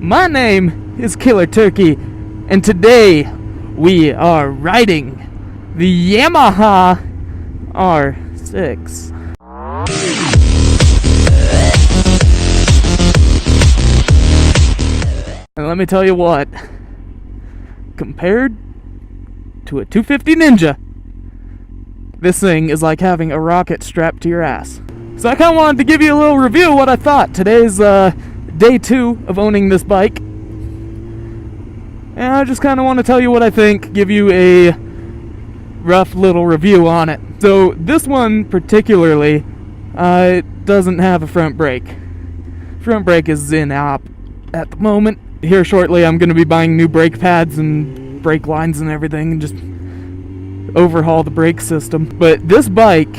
My name is Killer Turkey, and today we are riding the Yamaha R6. And let me tell you what, compared to a 250 Ninja, this thing is like having a rocket strapped to your ass. So I kind of wanted to give you a little review of what I thought. Today's day 2 of owning this bike. And I just kind of want to tell you what I think, give you a rough little review on it. So this one particularly doesn't have a front brake. Front brake is in op at the moment. Here shortly I'm going to be buying new brake pads and brake lines and everything and just overhaul the brake system. But this bike,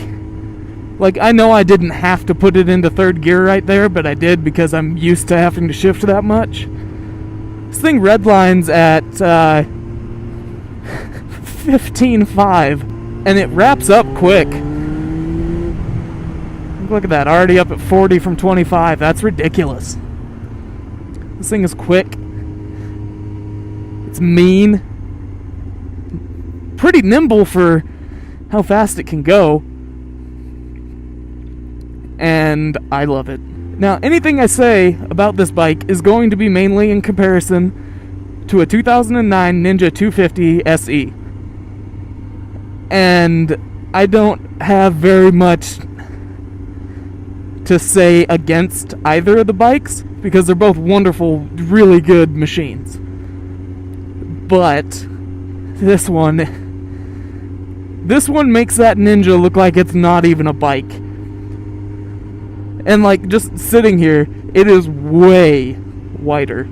like, I know I didn't have to put it into third gear right there, but I did because I'm used to having to shift that much. This thing redlines at 15.5 and it wraps up quick. Look at that, already up at 40 from 25. That's ridiculous. This thing is quick. It's mean. Pretty nimble for how fast it can go. And I love it. Now, anything I say about this bike is going to be mainly in comparison to a 2009 Ninja 250 SE. And I don't have very much to say against either of the bikes because they're both wonderful, really good machines. But this one makes that Ninja look like it's not even a bike. And like, just sitting here, it is way wider.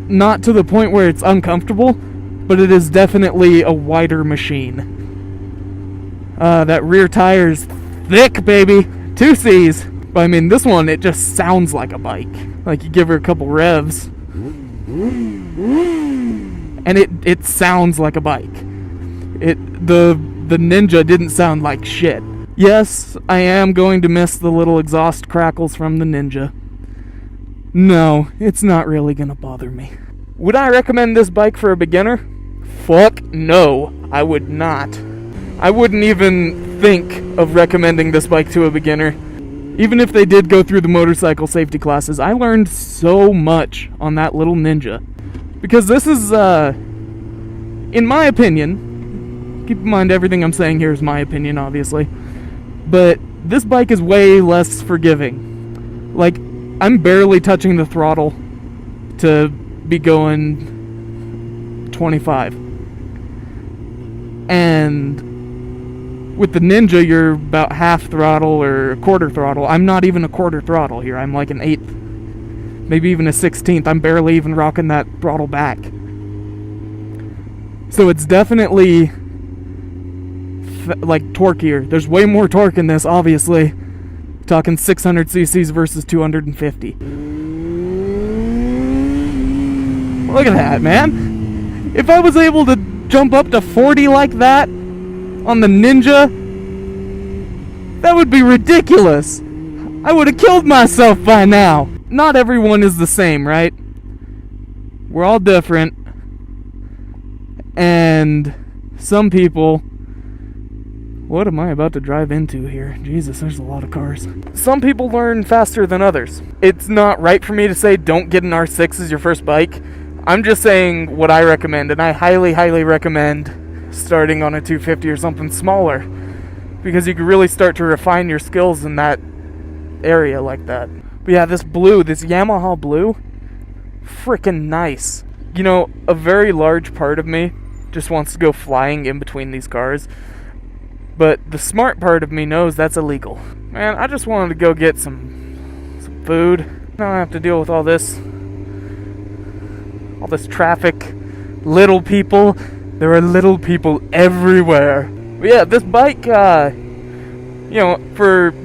Not to the point where it's uncomfortable, but it is definitely a wider machine. That rear tire's thick, baby. 2 C's. But I mean, this one, it just sounds like a bike. Like, you give her a couple revs, and it sounds like a bike. The Ninja didn't sound like shit. Yes, I am going to miss the little exhaust crackles from the Ninja. No, it's not really gonna bother me. Would I recommend this bike for a beginner? Fuck no, I would not. I wouldn't even think of recommending this bike to a beginner. Even if they did go through the motorcycle safety classes, I learned so much on that little Ninja. Because this is, in my opinion, keep in mind everything I'm saying here is my opinion, obviously, but this bike is way less forgiving. Like, I'm barely touching the throttle to be going 25. And with the Ninja, you're about half throttle or a quarter throttle. I'm not even a quarter throttle here. I'm like an 1/8, maybe even a 16th. I'm barely even rocking that throttle back. So it's definitely like torquier. There's way more torque in this, obviously. Talking 600 cc's versus 250. Look at that, man. If I was able to jump up to 40 like that on the Ninja, that would be ridiculous. I would have killed myself by now. Not everyone is the same, right? We're all different. And some people... What am I about to drive into here? Jesus, there's a lot of cars. Some people learn faster than others. It's not right for me to say don't get an R6 as your first bike. I'm just saying what I recommend, and I highly, highly recommend starting on a 250 or something smaller, because you can really start to refine your skills in that area like that. But yeah, this blue, this Yamaha blue, freaking nice. You know, a very large part of me just wants to go flying in between these cars. But the smart part of me knows that's illegal. Man, I just wanted to go get some food. Now I have to deal with all this traffic, little people. There are little people everywhere. But yeah, this bike, you know,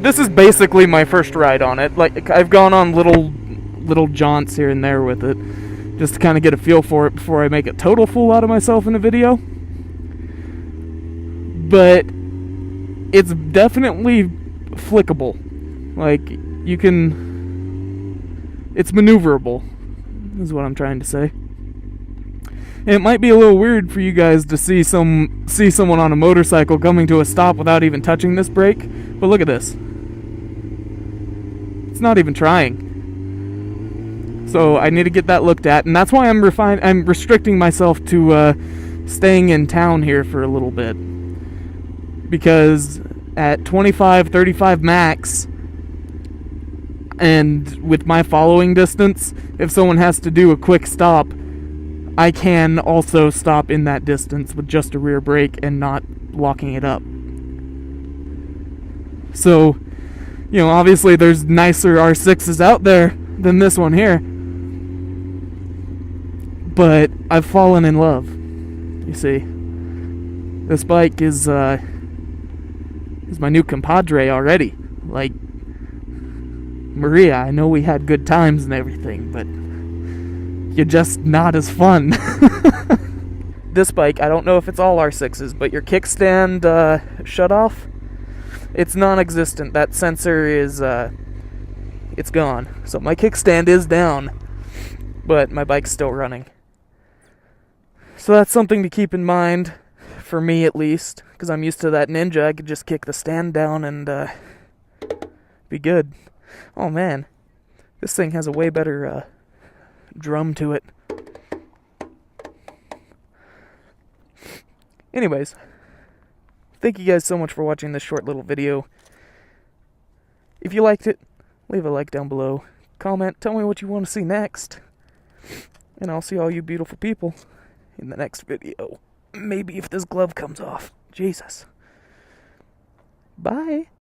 this is basically my first ride on it. Like, I've gone on little jaunts here and there with it, just to kind of get a feel for it before I make a total fool out of myself in a video. But it's definitely flickable. Like, you can It's maneuverable, is what I'm trying to say. And it might be a little weird for you guys to see someone on a motorcycle coming to a stop without even touching this brake, but look at this. It's not even trying. So I need to get that looked at, and that's why I'm restricting myself to staying in town here for a little bit. Because at 25, 35 max, and with my following distance, if someone has to do a quick stop, I can also stop in that distance with just a rear brake and not locking it up. So, you know, obviously there's nicer R6s out there than this one here. But I've fallen in love. You see, this bike is my new compadre already. Like, Maria, I know we had good times and everything, but you're just not as fun. This bike, I don't know if it's all R6s, but your kickstand shutoff, it's non-existent. That sensor is, it's gone. So my kickstand is down, but my bike's still running. So that's something to keep in mind, for me at least, because I'm used to that Ninja. I could just kick the stand down and be good. Oh man, this thing has a way better drum to it. Anyways, thank you guys so much for watching this short little video. If you liked it, leave a like down below. Comment, tell me what you want to see next. And I'll see all you beautiful people in the next video. Maybe if this glove comes off. Jesus. Bye.